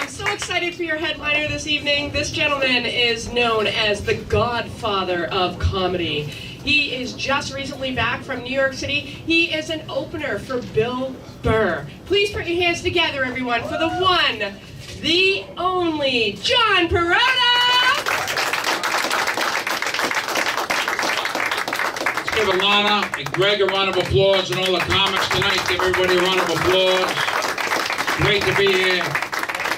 So excited for your headliner this evening. This gentleman is known as the godfather of comedy. He is just recently back from New York City. He is an opener for Bill Burr. Please put your hands together, everyone, for the one, the only, John Perrotta! Let's give Alana and Greg a round of applause and all the comics tonight. Give everybody a round of applause. Great to be here.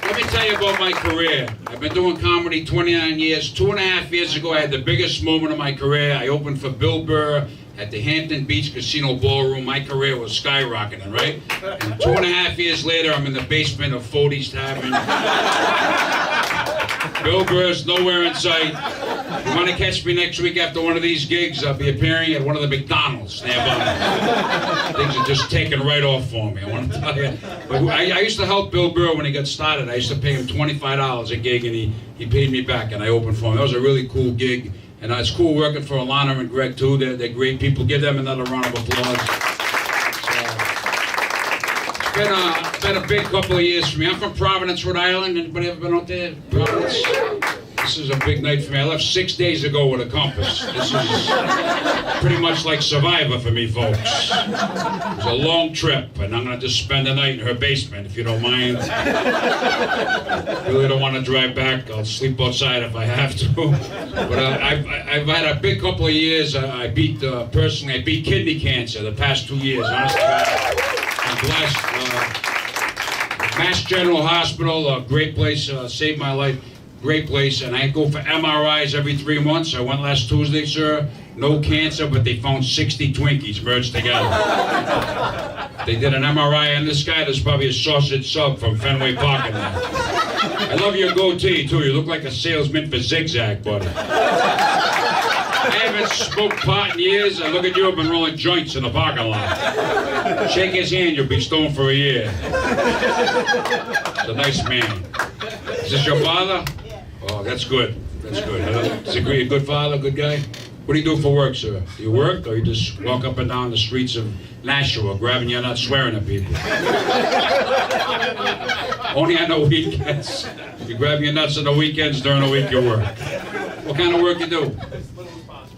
Let me tell you about my career. I've been doing comedy 29 years. 2.5 years ago, I had the biggest moment of my career. I opened for Bill Burr at the Hampton Beach Casino Ballroom. My career was skyrocketing, right? And 2.5 years later, I'm in the basement of Fody's Tavern. Bill Burr's nowhere in sight. If you want to catch me next week after one of these gigs, I'll be appearing at one of the McDonald's nearby. Things are just taking right off for me, I want to tell you. But I used to help Bill Burr when he got started. I used to pay him $25 a gig, and he paid me back, and I opened for him. That was a really cool gig. And it's cool working for Alana and Greg, too. They're great people. Give them another round of applause. It's been a big couple of years for me. I'm from Providence, Rhode Island. Anybody ever been out there? Providence? This is a big night for me. I left 6 days ago with a compass. This is pretty much like Survivor for me, folks. It was a long trip, and I'm going to just spend the night in her basement, if you don't mind. Really don't want to drive back. I'll sleep outside if I have to. But I've had a big couple of years. Personally, I beat kidney cancer the past 2 years. Honestly, I'm blessed. Mass General Hospital, a great place, saved my life. Great place, and I go for MRIs every 3 months. I went last Tuesday, sir. No cancer, but they found 60 Twinkies merged together. They did an MRI on this guy. There's probably a sausage sub from Fenway Park in there. I love your goatee, too. You look like a salesman for Zigzag, buddy. I haven't smoked pot in years. I look at you, I've been rolling joints in the parking lot. Shake his hand, you'll be stoned for a year. He's a nice man. Is this your father? Oh, that's good. That's good. Is he a good father, good guy? What do you do for work, sir? Do you work, or you just walk up and down the streets of Nashua, grabbing you, not swearing at people? Only on the weekends. You grab your nuts on the weekends, during the week you work. What kind of work you do?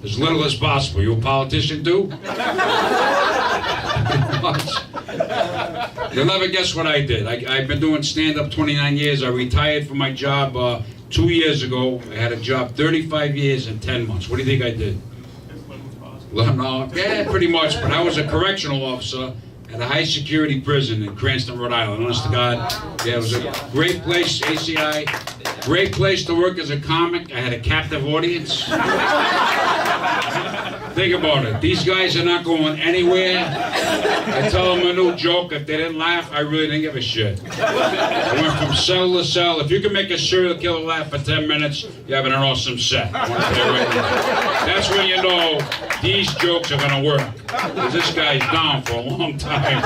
As little as possible. You a politician too? You'll never guess what I did. I've been doing stand-up 29 years. I retired from my job 2 years ago. I had a job 35 years and 10 months. What do you think I did? No, yeah, pretty much. But I was a correctional officer at a high-security prison in Cranston, Rhode Island. Honest to God. Yeah, it was a great place, ACI. Great place to work as a comic. I had a captive audience. Think about it. These guys are not going anywhere. I tell them a new joke. If they didn't laugh, I really didn't give a shit. I went from cell to cell. If you can make a serial killer laugh for 10 minutes, you're having an awesome set. I want to tell you right now. That's when you know these jokes are going to work. Because this guy's down for a long time.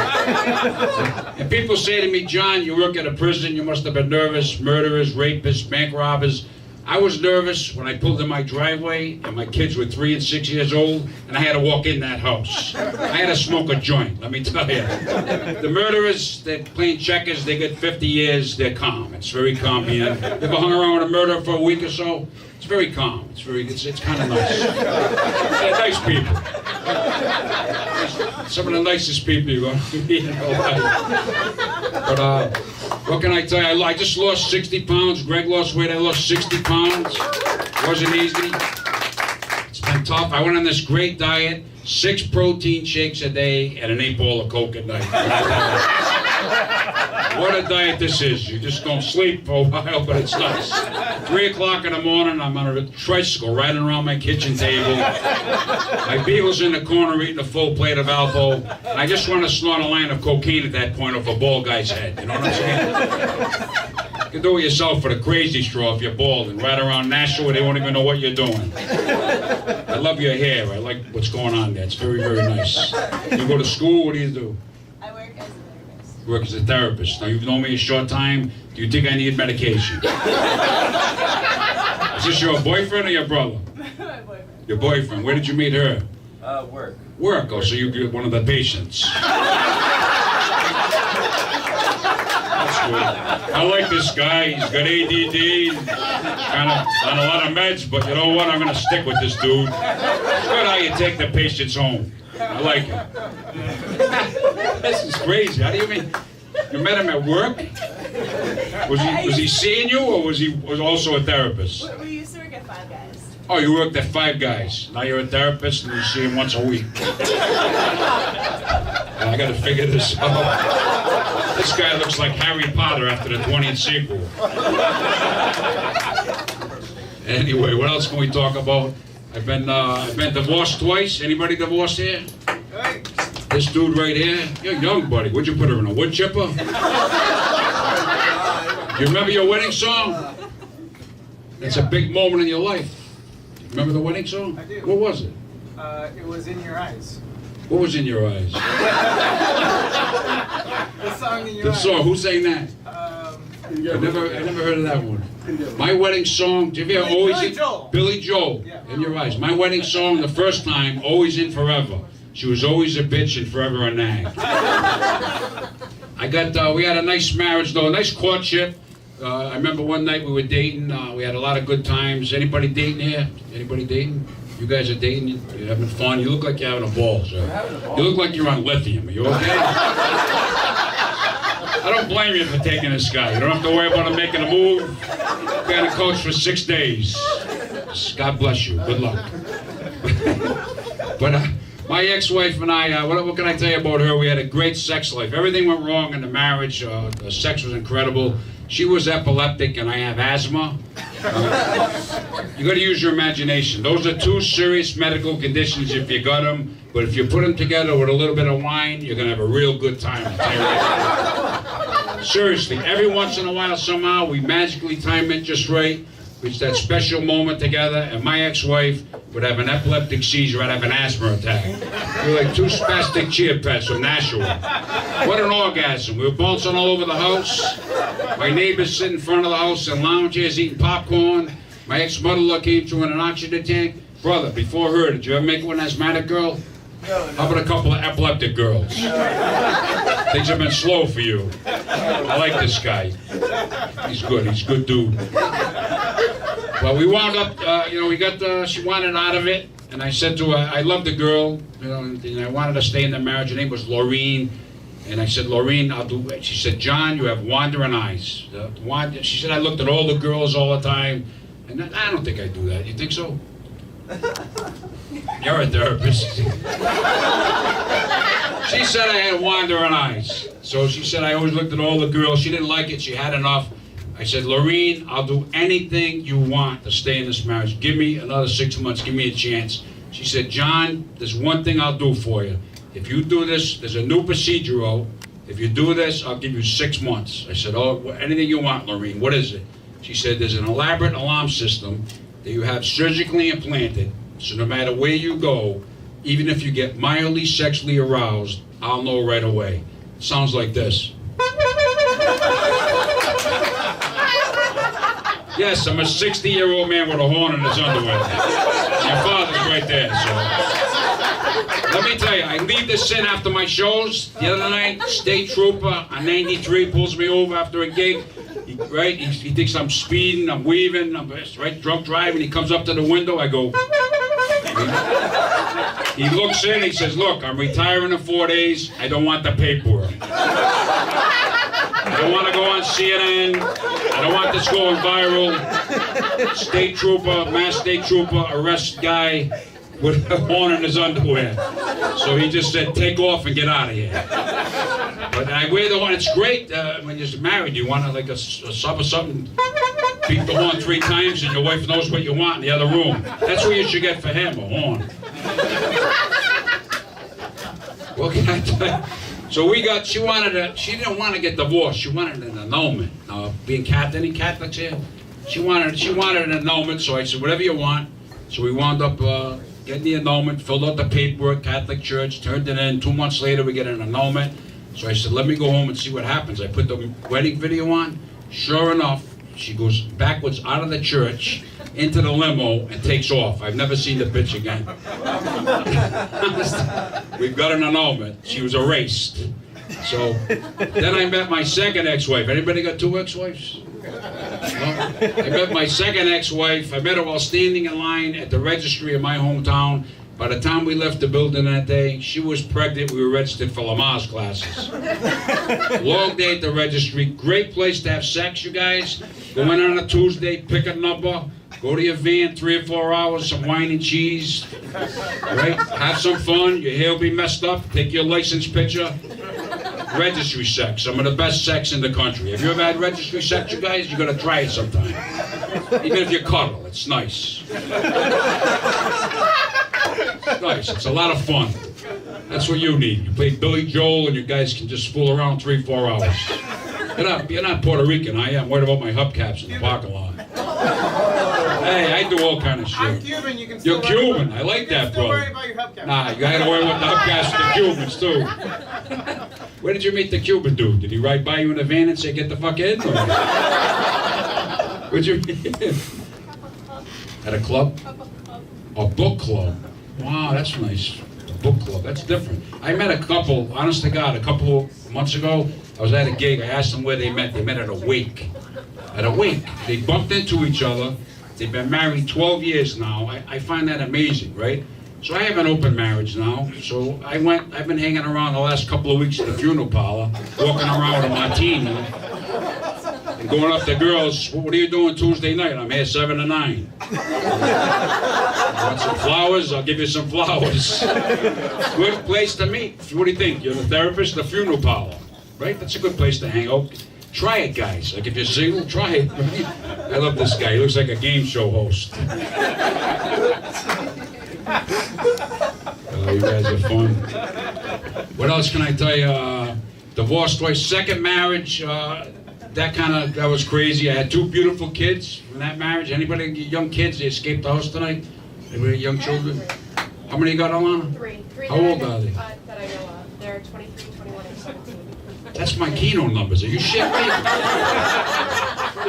And people say to me, John, you work at a prison. You must have been nervous. Murderers, rapists, bank robbers. I was nervous when I pulled in my driveway and my kids were 3 and 6 years old and I had to walk in that house. I had to smoke a joint, let me tell you. The murderers, they're playing checkers, they get 50 years, they're calm. It's very calm here. You ever hung around with a murderer for a week or so? It's very calm. It's kind of nice. They're nice people. Some of the nicest people you're going to meet in your life. But what can I tell you? I just lost 60 pounds. Greg lost weight. I lost 60 pounds. Wasn't easy. It's been tough. I went on this great diet, 6 protein shakes a day and an 8-ball of Coke at night. What a diet this is. You just don't sleep for a while, but it's nice. 3 o'clock in the morning, I'm on a tricycle riding around my kitchen table. My beagle's in the corner eating a full plate of Alpo. I just want to snort a line of cocaine at that point off a bald guy's head. You know what I'm saying? You can do it yourself for the crazy straw if you're bald and ride around Nashua, they won't even know what you're doing. I love your hair. I like what's going on there. It's very, very nice. You go to school, what do you do? I work as a therapist. You work as a therapist. Now, you've known me a short time. Do you think I need medication? Is this your boyfriend or your brother? My boyfriend. Your boyfriend. Where did you meet her? Work. Work. Oh, so you're one of the patients. That's I like this guy. He's got ADD, kind of on a lot of meds, but you know what? I'm going to stick with this dude. It's good how you take the patients home. I like it. This is crazy. How do you mean? You met him at work? Was he seeing you, or was he also a therapist? We used to work at Five Guys. Oh, you worked at Five Guys. Now you're a therapist and you see him once a week. I gotta figure this out. This guy looks like Harry Potter after the 20th sequel. Anyway, what else can we talk about? I've been divorced twice. Anybody divorced here? This dude right here. You're young, buddy. What'd you put her in, a wood chipper? You remember your wedding song? It's a big moment in your life. Remember the wedding song? I do. What was it? It was In Your Eyes. What was in your eyes? The song In Your The Eyes. song. Who sang that? I never heard of that one. My wedding song. Did you ever always? Billy Joel. Billy Joel. Yeah. In Your Eyes. My wedding song. The first time. Always and forever. She was always a bitch and forever a nag. We had a nice marriage though. A nice courtship. I remember one night we were dating. We had a lot of good times. Anybody dating here? Anybody dating? You guys are dating? You're having fun? You look like you're having a ball, sir. You look like you're on lithium. Are you okay? I don't blame you for taking this guy. You don't have to worry about him making a move. You've got a coach for 6 days. God bless you. Good luck. But my ex-wife and I, what can I tell you about her? We had a great sex life. Everything went wrong in the marriage. The sex was incredible. She was epileptic and I have asthma. You got to use your imagination. Those are two serious medical conditions if you got them. But if you put them together with a little bit of wine, you're going to have a real good time. I'll tell you right now. Seriously, every once in a while somehow we magically time it just right. It's that special moment together, and my ex-wife would have an epileptic seizure. I'd have an asthma attack. We were like two spastic chia pets from Nashua. What an orgasm. We were bouncing all over the house. My neighbors sit in front of the house in lounge chairs eating popcorn. My ex-mother-in-law came through in an oxygen tank. Brother, before her, did you ever make it with an asthmatic girl? No. How about a couple of epileptic girls? Things have been slow for you. I like this guy. He's good. He's a good dude. Well, we wound up, she wanted out of it. And I said to her, I love the girl, and I wanted to stay in the marriage. Her name was Laureen. And I said, Laureen, I'll do it. She said, John, you have wandering eyes. She said, I looked at all the girls all the time. And I don't think I do that. You think so? You're a therapist. She said I had wandering eyes. So she said I always looked at all the girls. She didn't like it. She had enough. I said, Laureen, I'll do anything you want to stay in this marriage. Give me another 6 months. Give me a chance. She said, John, there's one thing I'll do for you. If you do this, there's a new procedure. If you do this, I'll give you 6 months. I said, anything you want, Laureen. What is it? She said, there's an elaborate alarm system that you have surgically implanted. So no matter where you go, even if you get mildly sexually aroused, I'll know right away. It sounds like this. Yes, I'm a 60-year-old man with a horn in his underwear. Your father's right there, so. Let me tell you, I leave the sin after my shows. The other night, state trooper on 93 pulls me over after a gig. He thinks I'm speeding, I'm weaving, I'm drunk driving. He comes up to the window, I go. He looks in, he says, look, I'm retiring in 4 days. I don't want the paperwork. I don't want to go on CNN. I don't want this going viral. State trooper, mass state trooper, arrest guy with a horn in his underwear. So he just said, take off and get out of here. But I wear the horn. It's great when you're married. You want like a sub or something. Beat the horn 3 times and your wife knows what you want in the other room. That's what you should get for him, a horn. What can I tell you? So she didn't want to get divorced. She wanted an annulment. Being Catholic, any Catholics here? She wanted an annulment, so I said, whatever you want. So we wound up getting the annulment, filled out the paperwork, Catholic Church, turned it in. 2 months later, we get an annulment. So I said, let me go home and see what happens. I put the wedding video on. Sure enough, she goes backwards out of the church, into the limo, and takes off. I've never seen the bitch again. We've got an annulment. She was erased. So then I met my second ex-wife. Anybody got two ex-wives? No? I met my second ex-wife. I met her while standing in line at the registry in my hometown. By the time we left the building that day, she was pregnant. We were registered for Lamaze classes. Long day at the registry. Great place to have sex, you guys. Go in on a Tuesday, pick a number, go to your van, 3 or 4 hours, some wine and cheese, right? Have some fun. Your hair will be messed up. Take your license picture. Registry sex, some of the best sex in the country. Have you ever had registry sex, you guys? You're gonna try it sometime. Even if you cuddle, it's nice. It's nice. It's a lot of fun. That's what you need. You play Billy Joel and you guys can just fool around 3 or 4 hours. You're not Puerto Rican, I am. I'm worried about my hubcaps in the parking lot. Hey, I do all kind of shit. I'm Cuban, you can still You're Cuban. I like that, still bro. worry about your hubcap. Nah, you gotta worry about the hubcaps for the Cubans, too. Where did you meet the Cuban dude? Did he ride by you in a van and say, get the fuck in? Where'd you meet him? At a club? A book club. Wow, that's nice. A book club, that's different. I met a couple, honest to God, a couple of months ago. I was at a gig. I asked them where they met. They met at a wake. At a wake. They bumped into each other. They've been married 12 years now. I find that amazing, right? So I have an open marriage now. So I've been hanging around the last couple of weeks at the funeral parlor, walking around with a martini, and going up to girls, what are you doing Tuesday night? I'm here 7 to 9. You want some flowers? I'll give you some flowers. Good place to meet. What do you think? You're the therapist, the funeral parlor, right? That's a good place to hang out. Try it, guys. Like, if you're single, try it. I love this guy. He looks like a game show host. Oh, you guys are fun. What else can I tell you? Divorced twice. Second marriage, that was crazy. I had 2 beautiful kids from that marriage. Anybody, young kids, they escaped the house tonight? Anybody, young children? How many you got, Alana? 3. How old are they? That I know of. They're 23, 21, and 17. That's my Keno numbers. Are you shitting me?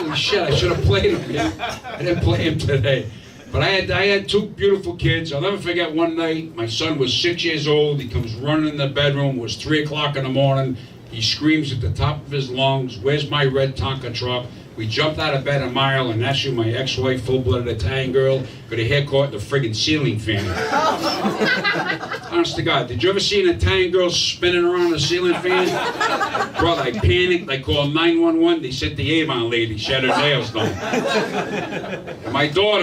Holy shit, I should have played them. Yeah. I didn't play them today. But I had 2 beautiful kids. I'll never forget one night, my son was 6 years old. He comes running in the bedroom. It was 3 o'clock in the morning. He screams at the top of his lungs, "Where's my red Tonka truck?" We jumped out of bed a mile, and that's you, my ex-wife, full-blooded Italian girl, got her hair caught in the friggin' ceiling fan. Honest to God, did you ever see an Italian girl spinning around a ceiling fan? Brother, I panicked. I called 911. They sent the Avon lady. She had her nails done. And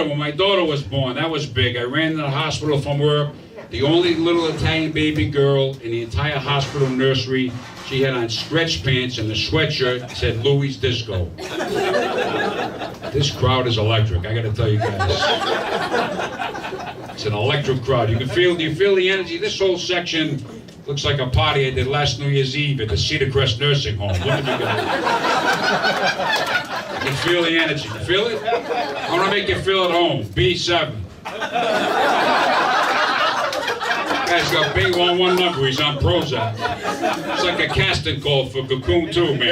when my daughter was born, that was big. I ran to the hospital from work. The only little Italian baby girl in the entire hospital nursery. She had on stretch pants and the sweatshirt said Louis Disco. This crowd is electric, I gotta tell you guys. It's an electric crowd. Do you feel the energy? This whole section looks like a party I did last New Year's Eve at the Cedar Crest Nursing Home. Look at you guys. You can feel the energy. You feel it? I wanna make you feel at home. B7. Guy's got big on one number, he's on Prozac. It's like a casting call for Cocoon 2, man. Look at you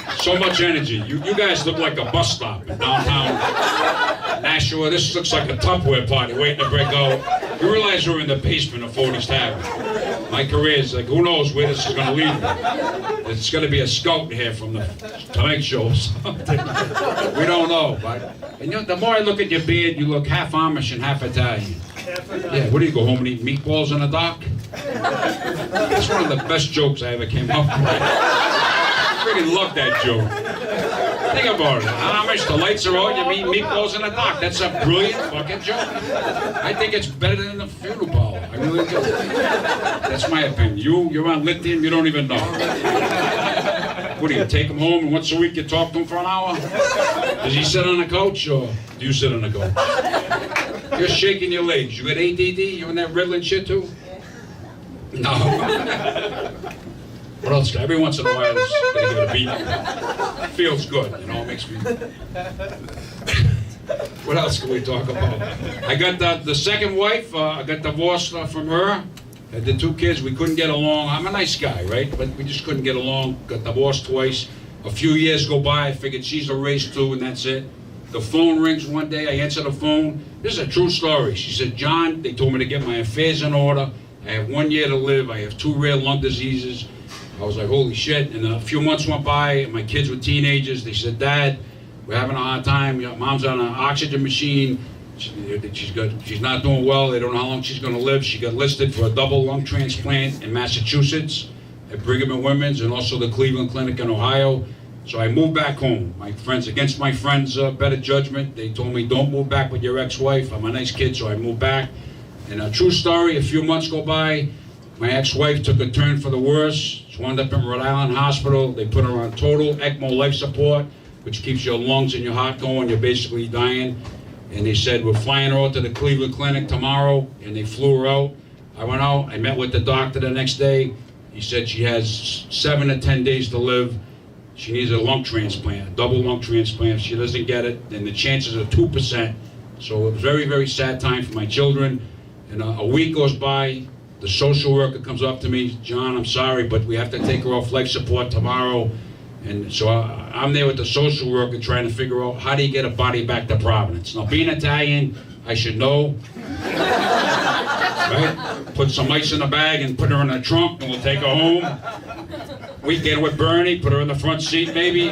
guys. So much energy. You guys look like a bus stop in downtown Nashua. This looks like a Tupperware party waiting to break out. You realize we're in the basement of Fody's Tavern. My career is like, who knows where this is going to lead me. It's going to be a scout here from the Tonight Show or something. We don't know, but and the more I look at your beard, you look half Amish and half Italian. Yeah, what do you go home and eat meatballs on the dock? That's one of the best jokes I ever came up with. I freaking love that joke. Think about it. Amish, the lights are on, you eat meatballs on the dock. That's a brilliant fucking joke. I think it's better than the funeral parlor. I really do. That's my opinion. You're on lithium, you don't even know. What do you take him home and once a week you talk to him for an hour? Does he sit on the couch or do you sit on the couch? You're shaking your legs. You got ADD? You in that Ritalin shit too? No. What else? Every once in a while, it's gonna give it a beat. Feels good, you know. It makes me. What else can we talk about? I got the second wife. I got divorced from her. Had the 2 kids. We couldn't get along. I'm a nice guy, right? But we just couldn't get along. Got divorced twice. A few years go by. I figured she's a race too, and that's it. The phone rings one day. I answer the phone. This is a true story. She said, "John, they told me to get my affairs in order. I have 1 year to live. I have 2 rare lung diseases. I was like, holy shit. And a few months went by, and my kids were teenagers. They said, Dad, we're having a hard time. Mom's on an oxygen machine. She's not doing well. They don't know how long she's going to live. She got listed for a double lung transplant in Massachusetts at Brigham and Women's, and also the Cleveland Clinic in Ohio. So I moved back home. My friends, against my friends' better judgment, they told me, don't move back with your ex-wife. I'm a nice kid, so I moved back. And a true story, a few months go by, my ex-wife took a turn for the worse. She wound up in Rhode Island Hospital. They put her on total ECMO life support, which keeps your lungs and your heart going. You're basically dying. And they said, we're flying her out to the Cleveland Clinic tomorrow, and they flew her out. I went out, I met with the doctor the next day. He said she has 7 to 10 days to live. She needs a lung transplant, a double lung transplant. If she doesn't get it, then the chances are 2%. So it was a very, very sad time for my children. And a week goes by, the social worker comes up to me, John, I'm sorry, but we have to take her off life support tomorrow. And so I'm there with the social worker trying to figure out how do you get a body back to Providence. Now, being Italian, I should know. Right? Put some ice in the bag and put her in the trunk, and we'll take her home. We get her with Bernie, put her in the front seat maybe,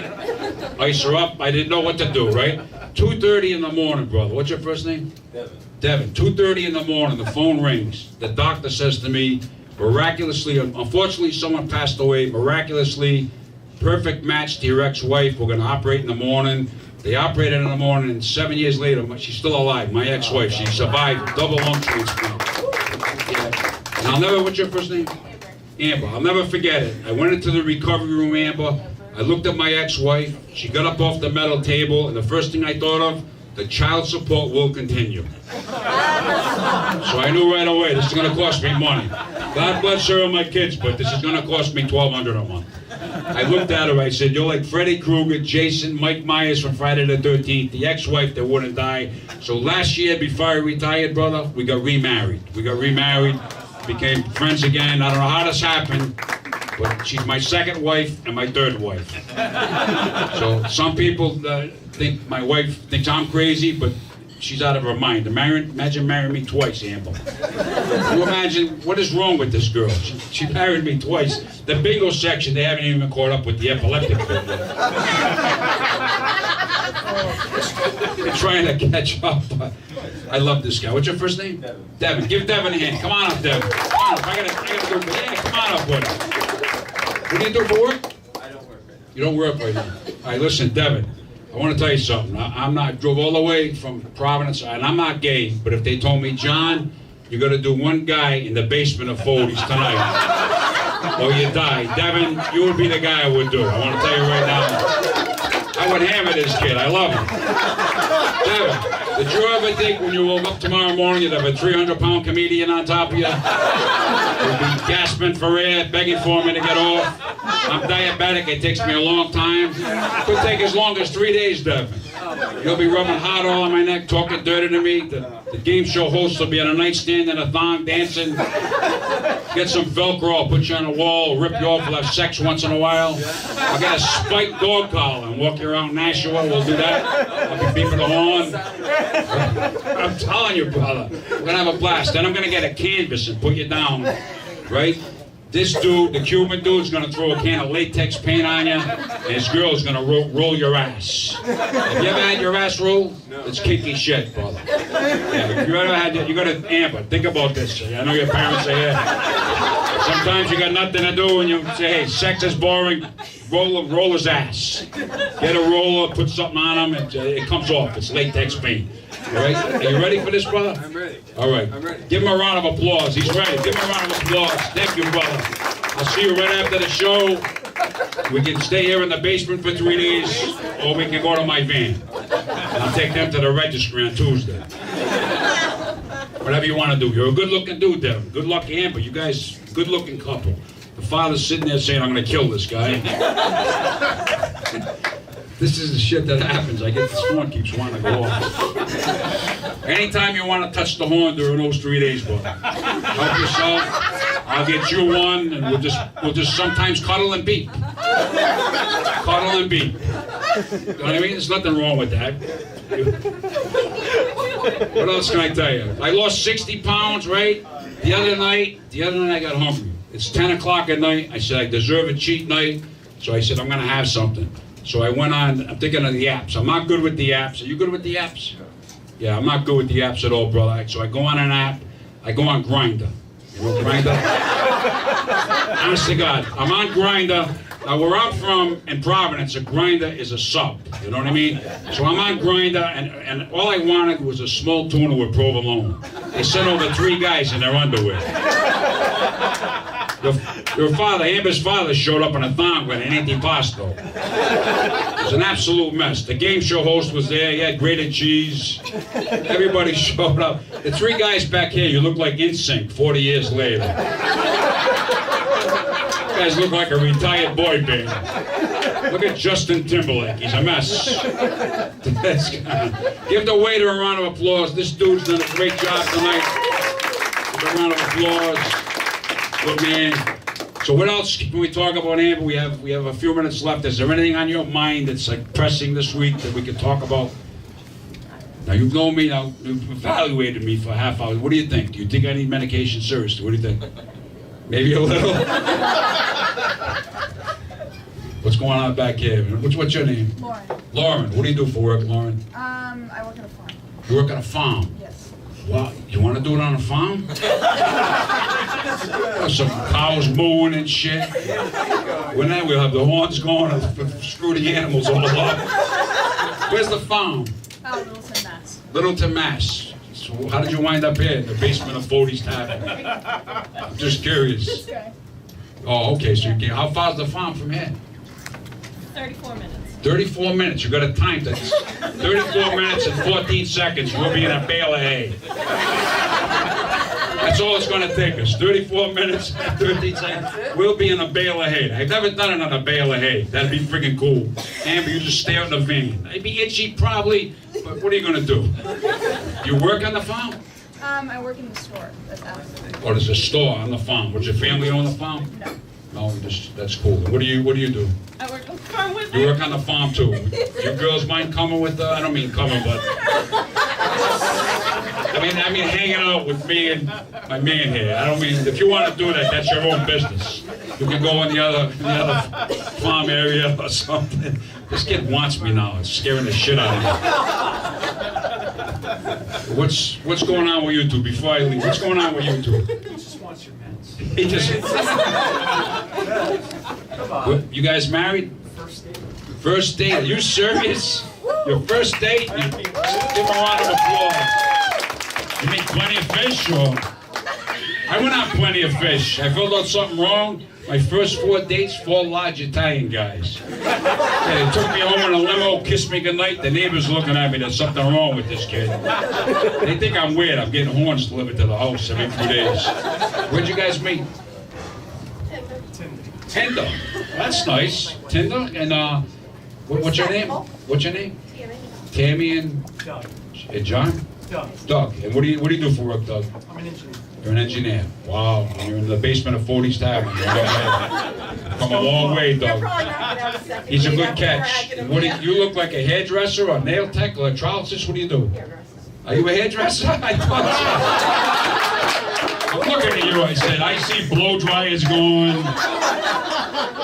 ice her up. I didn't know what to do, right? 2:30 in the morning, brother. What's your first name? Devin. Devin. 2:30 in the morning, the phone rings. The doctor says to me, miraculously, unfortunately someone passed away, miraculously, perfect match to your ex-wife. We're going to operate in the morning. They operated in the morning, and 7 years later, she's still alive. My ex-wife, she survived double lung transplant. Yeah. And I'll never, what's your first name? Amber. I'll never forget it. I went into the recovery room, Amber. I looked at my ex-wife. She got up off the metal table, and the first thing I thought of, the child support will continue. So I knew right away, this is going to cost me money. God bless her and my kids, but this is going to cost me $1,200 a month. I looked at her, I said, you're like Freddy Krueger, Jason, Mike Myers from Friday the 13th, the ex-wife that wouldn't die. So last year, before I retired, brother, we got remarried. Became friends again. I don't know how this happened, but she's my second wife and my third wife. So some people think my wife thinks I'm crazy, but she's out of her mind. Imagine marrying me twice, Amber. Can you imagine what is wrong with this girl? She married me twice. The bingo section, they haven't even caught up with the epileptic bit yet. They're trying to catch up. I love this guy. What's your first name? Devin. Devin. Give Devin a hand. Come on up, Devin. Come on up. I gotta do it. Yeah, come on up, buddy. What do you do for work? I don't work right now. You don't work right now. All right, listen, Devin. I want to tell you something. I drove all the way from Providence, and I'm not gay, but if they told me, John, you're going to do one guy in the basement of Fody's tonight, or you die, Devin, you would be the guy I would do. I want to tell you right now. I would hammer this kid. I love him. Devin, did you ever think when you woke up tomorrow morning you'd have a 300-pound comedian on top of you? You'd be gasping for air, begging for me to get off. I'm diabetic, it takes me a long time. Could take as long as 3 days, Devin. You'll be rubbing hot oil on my neck, talking dirty to me. The game show host will be on a nightstand in a thong, dancing. Get some Velcro, I'll put you on a wall, rip you off, we'll have sex once in a while. I'll get a spiked dog collar and walk you around Nashua, we'll do that. I'll be beeping the horn. I'm telling you, brother, we're gonna have a blast. Then I'm gonna get a canvas and put you down, right? This dude, the Cuban dude's gonna throw a can of latex paint on you, and his girl's gonna roll your ass. Have you ever had your ass rolled? No. It's kinky shit, brother. Yeah, if you ever had it, you gotta, Amber, think about this. I know your parents are here. Sometimes you got nothing to do and you say, hey, sex is boring, roll his ass. Get a roller, put something on him, it comes off. It's latex paint. All right? Are you ready for this, brother? I'm ready. All right. I'm ready. Give him a round of applause. He's ready. Give him a round of applause. Thank you, brother. I'll see you right after the show. We can stay here in the basement for 3 days, or we can go to my van. And I'll take them to the registry on Tuesday. Whatever you want to do. You're a good-looking dude, Devin. Good luck, Amber. You guys, good-looking couple. The father's sitting there saying, I'm going to kill this guy. This is the shit that happens. I get this horn keeps wanting to go off. Anytime you want to touch the horn during those 3 days, brother, help yourself. I'll get you one, and we'll just sometimes cuddle and beat. Cuddle and beat. You know what I mean? There's nothing wrong with that. What else can I tell you? I lost 60 pounds, right? The other night I got hungry. It's 10 o'clock at night. I said I deserve a cheat night. So I said I'm going to have something. So I went on, I'm thinking of the apps. I'm not good with the apps. Are you good with the apps? Yeah, I'm not good with the apps at all, brother. So I go on an app. I go on Grindr. You know Grindr? Honest to God, I'm on Grindr. Now, where I'm from, in Providence, a Grindr is a sub. You know what I mean? So I'm on Grindr, and all I wanted was a small tuna with provolone. They sent over 3 guys in their underwear. Your father, Amber's father, showed up in a thong with an antipasto. It was an absolute mess. The game show host was there. He had grated cheese. Everybody showed up. The 3 guys back here, you look like NSYNC 40 years later. You guys look like a retired boy band. Look at Justin Timberlake. He's a mess. Give the waiter a round of applause. This dude's done a great job tonight. Give a round of applause. Good man. So what else can we talk about, Amber? We have a few minutes left. Is there anything on your mind that's like pressing this week that we can talk about? Now you've known me, now you've evaluated me for a half hour. What do you think? Do you think I need medication? Seriously, what do you think? Maybe a little? What's going on back here? What's your name? Lauren. Lauren, what do you do for work, Lauren? I work at a farm. You work on a farm? Yes. Well, you want to do it on a farm? Some cows mooing and shit. When that we'll have the horns going and screw the animals all up. Where's the farm? Littleton, Mass. Littleton, Mass. So how did you wind up here in the basement of Fody's Tavern? I'm just curious. Okay. Oh, okay. So you how far's the farm from here? 34 minutes. 34 minutes. You got a time to 34 minutes and 14 seconds. We'll be in a bale of hay. That's all it's going to take us. 34 minutes and 13 seconds. We'll be in a bale of hay. I've never done it on a bale of hay. That'd be freaking cool. Amber, you just stay out in the van. It'd be itchy probably, but what are you going to do? You work on the farm? I work in the store. That's out. Oh, there's a store on the farm. Would your family own the farm? No. No, that's cool. What do you do? I work on the farm with You work on the farm too. You girls mind coming with? I don't mean coming, but I mean hanging out with me and my man here. I don't mean if you want to do that, that's your own business. You can go in the other farm area or something. This kid wants me now. It's scaring the shit out of me. What's going on with you two? Before I leave, what's going on with you two? He just wants your meds. He just. Come on. You guys married? First date. First date? Are you serious? Your first date? Give him a round of applause. You make plenty of fish, or? I went on plenty of fish. I filled out something wrong. My first 4 dates, 4 large Italian guys. Yeah, they took me home in a limo, kissed me goodnight. The neighbors looking at me, there's something wrong with this kid. They think I'm weird. I'm getting horns delivered to the house every few days. Where'd you guys meet? Tinder. That's nice. Tinder. And what's your name? What's your name? Tammy and Doug. John? Doug. And what do you do for work, Doug? I'm an engineer. You're an engineer. Wow. And you're in the basement of Fody's Tavern. Come a long way, Doug. He's a good catch. What you look like a hairdresser or a nail tech or a trowelist? What do you do? Are you a hairdresser? I thought so. I'm looking at you. I said, I see blow dryers going.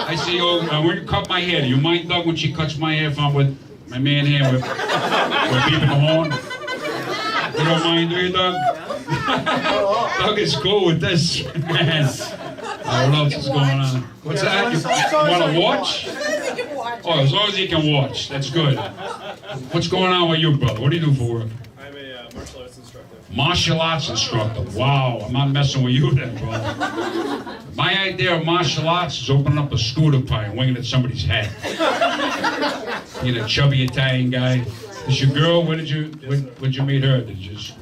I see, when you cut my hair, do you mind, Doug, when she cuts my hair if I'm with my man here? We're beeping the horn. You don't mind, do you, Doug? Doug is cool with this, man. What else is going on? What's that? You want to watch? Oh, as long as you can watch. That's good. What's going on with you, brother? What do you do for work? I'm a martial arts instructor. Martial arts instructor. Wow, I'm not messing with you then, brother. My idea of martial arts is opening up a scooter pie and winging at somebody's head. Being a chubby Italian guy. Is your girl? Where'd you meet her? Did you just...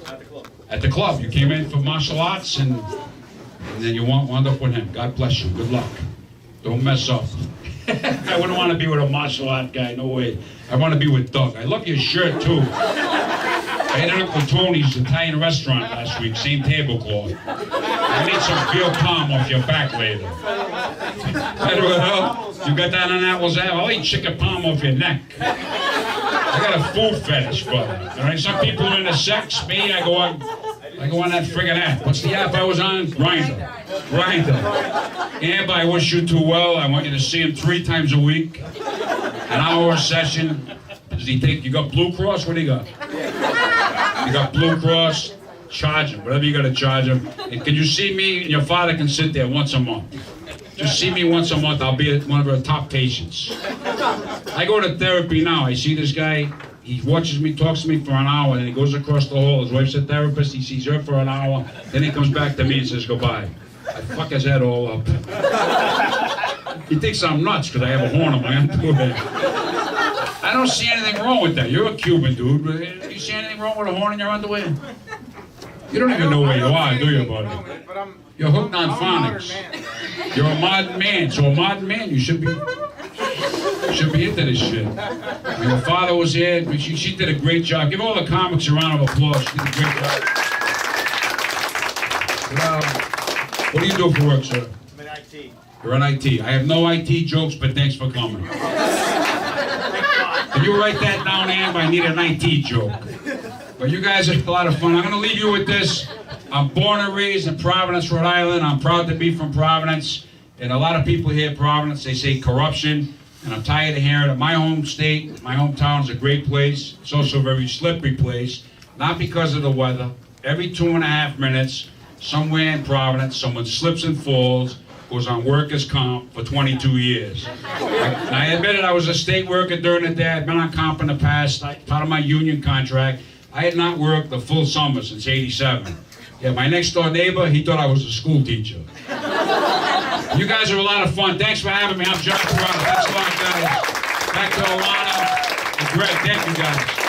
At the club. At the club. You came in for martial arts and then you wound up with him. God bless you. Good luck. Don't mess up. I wouldn't want to be with a martial art guy. No way. I want to be with Doug. I love your shirt too. I ate at Uncle Tony's Italian restaurant last week. Same tablecloth. I made some veal palm off your back later. You got that on Apple's Apple? I'll eat chicken palm off your neck. I got a food fetish, brother. All right, some people are into sex. Me, I go on. I go on that friggin' app. What's the app I was on? Grindr. Amber, I wish you too well. I want you to see him 3 times a week. An hour session. Does he think you got Blue Cross? What do you got? You got Blue Cross? Charge him. Whatever you got to charge him. And can you see me? And your father can sit there once a month. Just see me once a month. I'll be one of her top patients. I go to therapy now. I see this guy. He watches me, talks to me for an hour, and he goes across the hall. His wife's a therapist. He sees her for an hour. Then he comes back to me and says goodbye. I fuck his head all up. He thinks I'm nuts because I have a horn on my underwear. I don't see anything wrong with that. You're a Cuban dude. Do you see anything wrong with a horn in your underwear? You don't even know where you are, do you, buddy? You're hooked on phonics. You're a modern man. So a modern man, you should be into this shit. When your father was here, she did a great job. Give all the comics a round of applause. She did a great job. What do you do for work, sir? I'm in IT. You're in IT. I have no IT jokes, but thanks for coming. Can you write that down, Amber? I need an IT joke. But you guys are a lot of fun. I'm going to leave you with this. I'm born and raised in Providence, Rhode Island. I'm proud to be from Providence. And a lot of people hear Providence, they say corruption. And I'm tired of hearing it. My home state, my hometown is a great place. It's also a very slippery place. Not because of the weather. Every 2.5 minutes, somewhere in Providence, someone slips and falls, goes on workers' comp for 22 years. And I admitted I was a state worker during the day. I've been on comp in the past, part of my union contract. I had not worked the full summer since '87. Yeah, my next door neighbor, he thought I was a school teacher. You guys are a lot of fun. Thanks for having me. I'm John Perrotta. Thanks a lot, guys. Back to Alana and Greg. Thank you, guys.